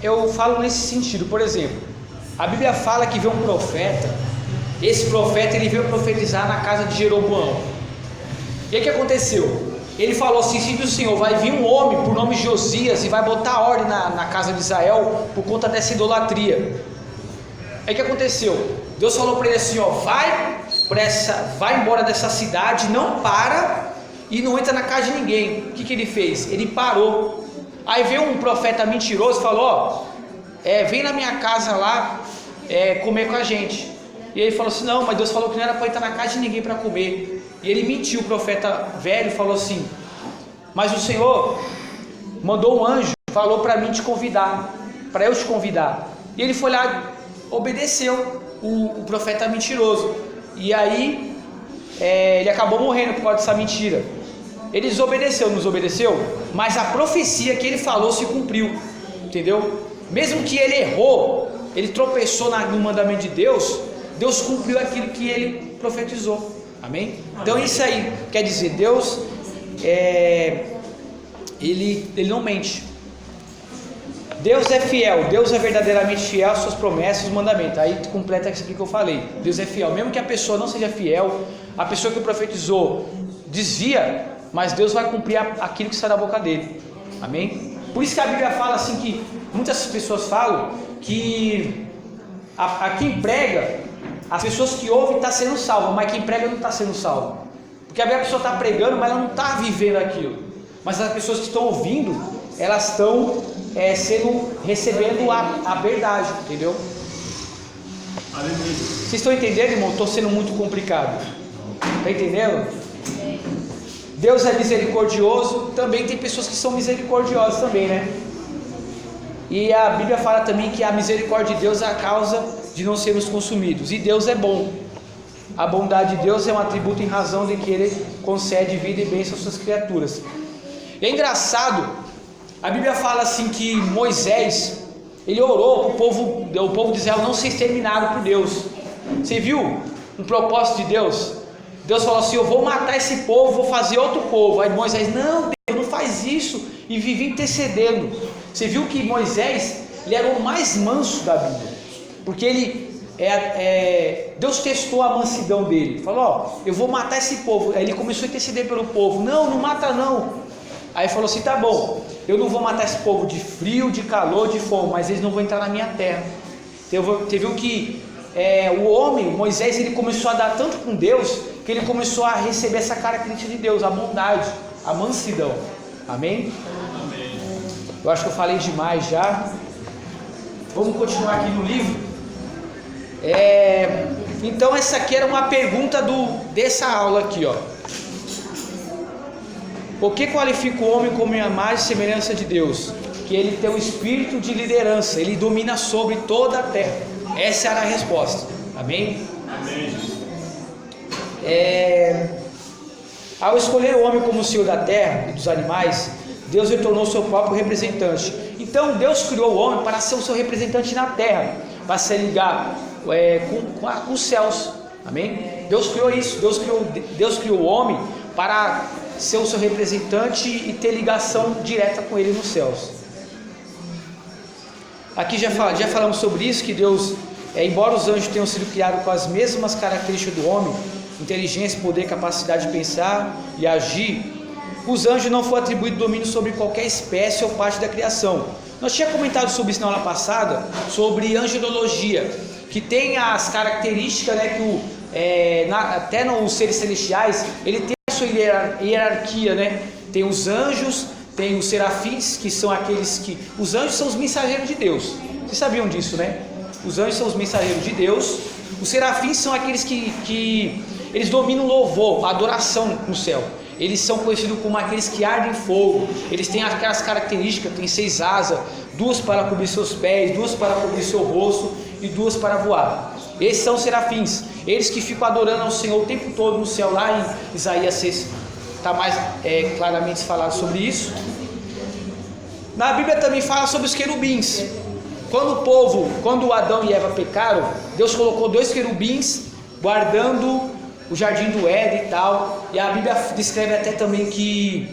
S5: eu falo nesse sentido, por exemplo, a Bíblia fala que veio um profeta, esse profeta ele veio profetizar na casa de Jeroboão. E aí o que aconteceu? Ele falou assim, sim do Senhor, vai vir um homem por nome Josias e vai botar ordem na casa de Israel por conta dessa idolatria. Aí o que aconteceu? Deus falou para ele assim, vai embora dessa cidade, não para e não entra na casa de ninguém. O que ele fez? Ele parou. Aí veio um profeta mentiroso e falou, vem na minha casa lá comer com a gente. E ele falou assim, não, mas Deus falou que não era para entrar na casa de ninguém para comer. E ele mentiu, o profeta velho falou assim, mas o Senhor mandou um anjo, falou para mim te convidar, para eu te convidar. E ele foi lá, obedeceu o profeta mentiroso. E aí ele acabou morrendo por causa dessa mentira. Ele desobedeceu, não desobedeceu? Mas a profecia que ele falou se cumpriu, entendeu? Mesmo que ele errou, ele tropeçou no mandamento de Deus, Deus cumpriu aquilo que ele profetizou. Amém? Então isso aí, quer dizer, Deus, ele não mente. Deus é fiel, Deus é verdadeiramente fiel às suas promessas, os mandamentos. Aí completa isso aqui que eu falei. Deus é fiel, mesmo que a pessoa não seja fiel, a pessoa que profetizou desvia, mas Deus vai cumprir aquilo que está na boca dele. Amém? Por isso que a Bíblia fala assim, que muitas pessoas falam que a quem prega, as pessoas que ouvem estão sendo salvas, mas quem prega não está sendo salvo. Porque a pessoa está pregando, mas ela não está vivendo aquilo. Mas as pessoas que estão ouvindo, elas estão recebendo a verdade, entendeu?
S2: Aleluia.
S5: Vocês estão entendendo, irmão? Estou sendo muito complicado. Está entendendo? Deus é misericordioso, também tem pessoas que são misericordiosas também, né? E a Bíblia fala também que a misericórdia de Deus é a causa de não sermos consumidos. E Deus é bom. A bondade de Deus é um atributo em razão de que Ele concede vida e bênção às suas criaturas. E é engraçado, a Bíblia fala assim que Moisés, ele orou para o povo de Israel não ser exterminado por Deus. Você viu um propósito de Deus? Deus falou assim, eu vou matar esse povo, vou fazer outro povo. Aí Moisés, não, Deus, não faz isso. E vivia intercedendo. Você viu que Moisés, ele era o mais manso da Bíblia. Porque ele, Deus testou a mansidão dele. Falou, eu vou matar esse povo. Aí ele começou a interceder pelo povo. Não mata não. Aí falou assim, tá bom, eu não vou matar esse povo de frio, de calor, de fome, mas eles não vão entrar na minha terra. Você viu que o homem, Moisés, ele começou a dar tanto com Deus, que ele começou a receber essa característica de Deus, a bondade, a mansidão. Amém? Eu acho que eu falei demais já. Vamos continuar aqui no livro. Então essa aqui era uma pergunta dessa aula aqui, ó. O que qualifica o homem como imagem e semelhança de Deus? Que ele tem um espírito de liderança, ele domina sobre toda a terra. Essa era a resposta. Amém?
S2: Amém.
S5: Ao escolher o homem como o senhor da terra e dos animais, Deus lhe tornou seu próprio representante. Então Deus criou o homem para ser o seu representante na terra, para se ligar com os céus. Amém? Deus criou isso. Deus criou o homem para ser o seu representante e ter ligação direta com ele nos céus. Aqui já falamos sobre isso, que Deus, embora os anjos tenham sido criados com as mesmas características do homem, inteligência, poder, capacidade de pensar e agir, os anjos não foram atribuídos domínio sobre qualquer espécie ou parte da criação. Nós tínhamos comentado sobre isso na aula passada, sobre angelologia, que tem as características, né, que até nos seres celestiais, ele tem a sua hierarquia, né? Tem os anjos, tem os serafins, que são aqueles que... Os anjos são os mensageiros de Deus. Vocês sabiam disso, né? Os anjos são os mensageiros de Deus. Os serafins são aqueles que eles dominam o louvor, a adoração no céu. Eles são conhecidos como aqueles que ardem fogo. Eles têm aquelas características, tem 6 asas, 2 para cobrir seus pés, 2 para cobrir seu rosto e 2 para voar. Esses são os serafins, eles que ficam adorando ao Senhor o tempo todo no céu. Lá em Isaías 6 está mais claramente falado sobre isso. Na Bíblia também fala sobre os querubins. Quando Adão e Eva pecaram, Deus colocou 2 querubins guardando o jardim do Éden e tal. E a Bíblia descreve até também que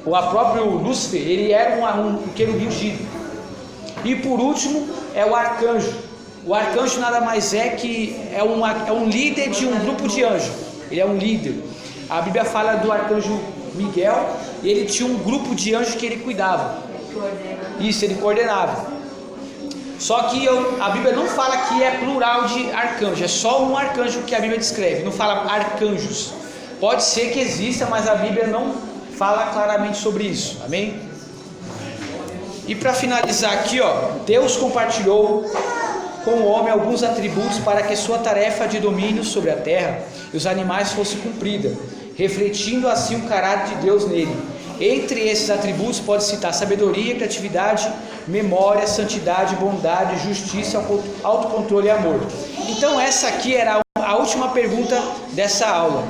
S5: o próprio Lúcifer, ele era um querubim ungido. E por último é o arcanjo. O arcanjo nada mais que é um líder de um grupo de anjos. Ele é um líder. A Bíblia fala do arcanjo Miguel, e ele tinha um grupo de anjos que ele cuidava. Isso, ele coordenava. Só que a Bíblia não fala que é plural de arcanjo, é só um arcanjo que a Bíblia descreve, não fala arcanjos. Pode ser que exista, mas a Bíblia não fala claramente sobre isso. Amém? E para finalizar aqui, Deus compartilhou com o homem alguns atributos para que sua tarefa de domínio sobre a terra e os animais fosse cumprida, refletindo assim o caráter de Deus nele. Entre esses atributos pode citar sabedoria, criatividade, memória, santidade, bondade, justiça, autocontrole e amor. Então essa aqui era a última pergunta dessa aula.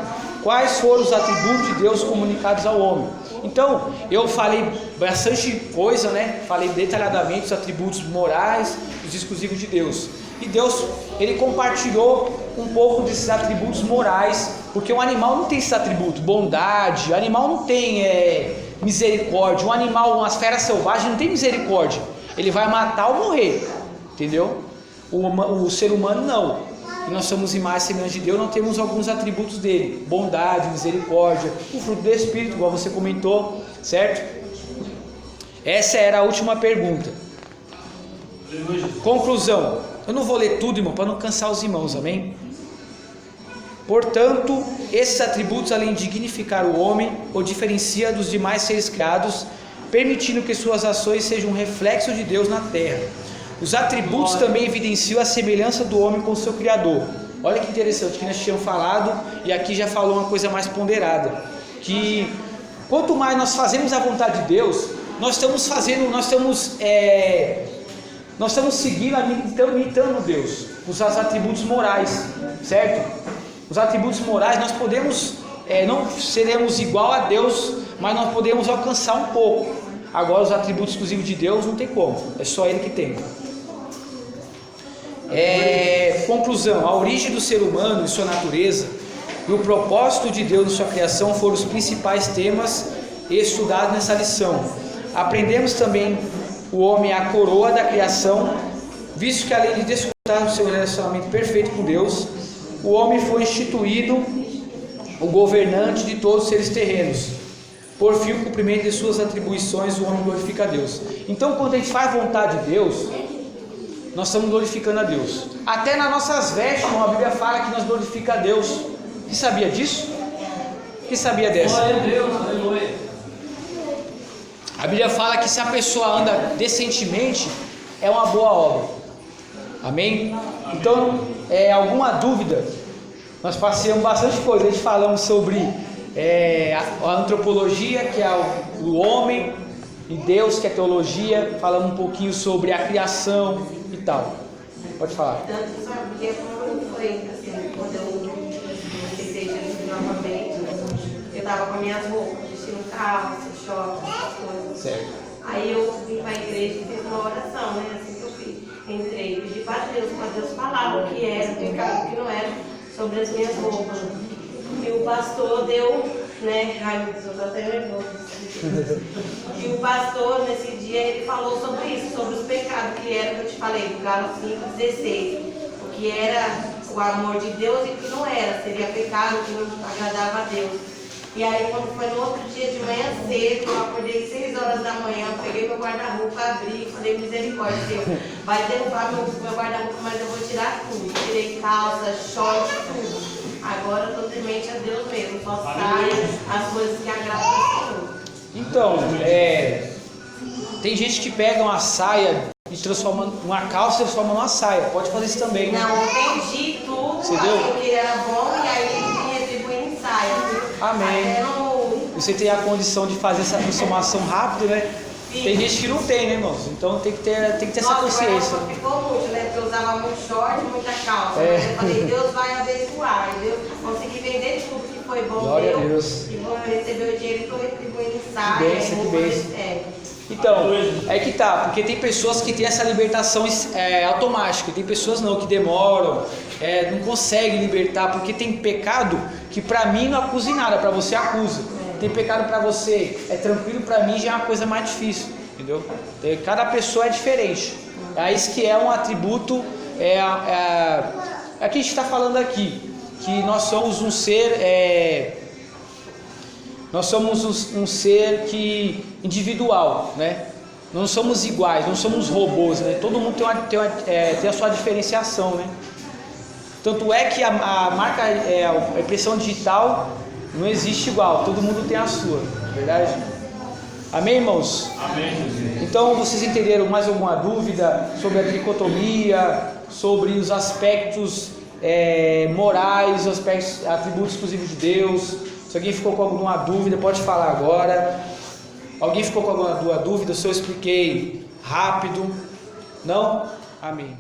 S5: Quais foram os atributos de Deus comunicados ao homem? Então eu falei bastante coisa, né? Falei detalhadamente os atributos morais, os exclusivos de Deus. E Deus, ele compartilhou um pouco desses atributos morais, porque um animal não tem esse atributo, bondade, o animal não tem misericórdia, um animal, uma fera selvagem não tem misericórdia, ele vai matar ou morrer, entendeu? O ser humano não, e nós somos imagem e semelhança de Deus, nós temos alguns atributos dele, bondade, misericórdia, o fruto do Espírito, igual você comentou, certo? Essa era a última pergunta. Conclusão. Eu não vou ler tudo, irmão, para não cansar os irmãos, amém? Portanto, esses atributos, além de dignificar o homem, o diferencia dos demais seres criados, permitindo que suas ações sejam um reflexo de Deus na terra. Os atributos também evidenciam a semelhança do homem com o seu Criador. Olha que interessante, que nós tínhamos falado, e aqui já falou uma coisa mais ponderada, que quanto mais nós fazemos a vontade de Deus, nós estamos seguindo, imitando Deus, os atributos morais, certo? Os atributos morais nós podemos, não seremos igual a Deus, mas nós podemos alcançar um pouco. Agora os atributos exclusivos de Deus não tem como, é só Ele que tem. Conclusão, a origem do ser humano e sua natureza e o propósito de Deus na sua criação foram os principais temas estudados nessa lição. Aprendemos também o homem é a coroa da criação, visto que além de desfrutar do seu relacionamento perfeito com Deus, o homem foi instituído o governante de todos os seres terrenos. Por fim, o cumprimento de suas atribuições, o homem glorifica a Deus. Então, quando a gente faz a vontade de Deus, nós estamos glorificando a Deus. Até nas nossas vestes, como a Bíblia fala que nós glorificamos a Deus. Você sabia disso? Quem sabia dessa?
S3: Glória a Deus, aleluia.
S5: A Bíblia fala que se a pessoa anda decentemente, é uma boa obra. Amém? Então, alguma dúvida? Nós passeamos bastante coisa. A gente falamos sobre a antropologia, que é o homem, e Deus, que é teologia. Falamos um pouquinho sobre a criação e tal. Pode falar.
S4: Tanto sabia como foi, assim, quando eu aceitei Jesus novamente, eu estava com minhas roupas, vestindo calça, short, essas coisas.
S5: Certo.
S4: Aí eu vim para a igreja e fiz uma oração, né? Assim que eu fiz. Entrei, pedi para Deus falar o que era, o que não era, sobre as minhas roupas. E o pastor deu, né? Ai meu Deus, eu tô até nervoso. E o pastor, nesse dia, ele falou sobre isso, sobre os pecados, que era o que eu te falei, do Galo 5,16. O que era o amor de Deus e o que não era, seria pecado, que não agradava a Deus. E aí, quando foi no outro dia de manhã cedo, eu acordei 6 horas da manhã, peguei meu guarda-roupa, abri e falei, misericórdia, Deus, vai derrubar meu guarda-roupa, mas eu vou tirar tudo. Tirei calça, short, tudo. Agora eu tô temente a Deus mesmo, só saia as coisas que agradam ao Senhor.
S5: Então, tem gente que pega uma saia e transforma uma calça e transforma numa saia. Pode fazer isso também.
S4: Não, eu entendi tudo,
S5: Você
S4: achei
S5: deu?
S4: que era bom e aí me retribuí em saia.
S5: Amém.
S4: Até no...
S5: Você tem a condição de fazer essa transformação rápido, né?
S4: Sim.
S5: Tem gente que não tem, né, irmãos? Então tem que ter essa
S4: Nossa,
S5: consciência.
S4: agora ficou muito, né? Porque eu usava muito short, muita calça. Eu falei, Deus vai abençoar. Eu consegui vender tudo que foi bom.
S5: Glória a
S4: meu,
S5: Deus.
S4: E vou receber o dinheiro e estou retribuindo em saia.
S5: bênção, que bênção. Então, é que tá, porque tem pessoas que têm essa libertação automática, tem pessoas não, que demoram, não conseguem libertar, porque tem pecado que pra mim não acusa em nada, pra você acusa. Tem pecado pra você, é tranquilo, pra mim já é uma coisa mais difícil, entendeu? Cada pessoa é diferente. É isso que é um atributo, é que a gente está falando aqui, que nós somos um ser... Nós somos um ser individual, né? Não somos iguais, não somos robôs, né? Todo mundo tem a sua diferenciação, né? Tanto é que a marca, a impressão digital não existe igual, todo mundo tem a sua, verdade? Amém, irmãos?
S2: Amém, Jesus.
S5: Então, vocês entenderam mais alguma dúvida sobre a tricotomia, sobre os aspectos morais, os atributos exclusivos de Deus? Se alguém ficou com alguma dúvida, pode falar agora. Alguém ficou com alguma dúvida? Se eu expliquei rápido? Não? Amém.